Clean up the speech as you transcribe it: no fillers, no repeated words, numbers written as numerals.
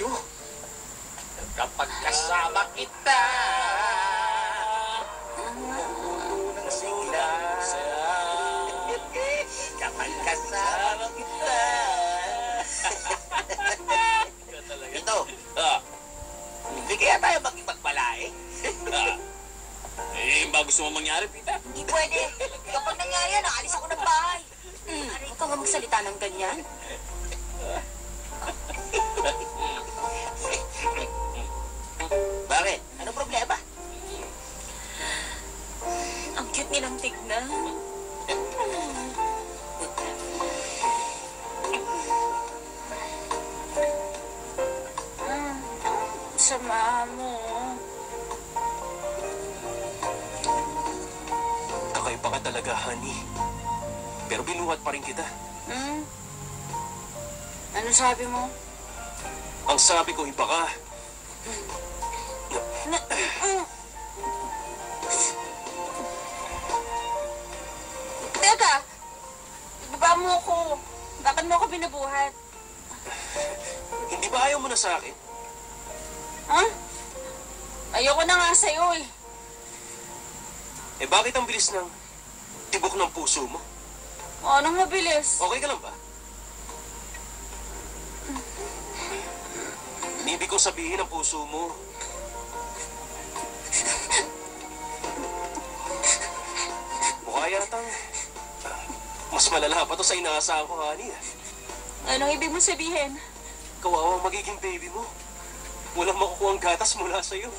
sa'yo. Kapag kasama kita, umuulo ng sigla. Kapag kasama kita. Ito. Hindi kaya tayo magpagpalae? Ba gusto mo mangyari, Pita? Hindi pwede. Kapag nangyari yan, naalis ako ng bahay. Huwag ka nga magsalita ng ganyan. Bakit? Ano problema? Ang cute nilang tignan. Sama mo. Kakaiba ka talaga, honey. Pero binuhat pa rin kita. Ano sabi mo? Ang sabi ko, iba ka. Teka! Ibaba mo ako. Bakit mo ako binabuhat? Hindi ba ayaw mo na sa akin? Ha? Ayoko na nga sa'yo eh. Eh bakit ang bilis ng tibok ng puso mo? O, anong mabilis? Okay ka lang ba? Ibig kong sabihin ang puso mo. Mukha yatang mas malala pa to sa inaasahan ko, honey. Anong ibig mo sabihin? Kawawang magiging baby mo. Walang makukuha ang gatas mula sa'yo.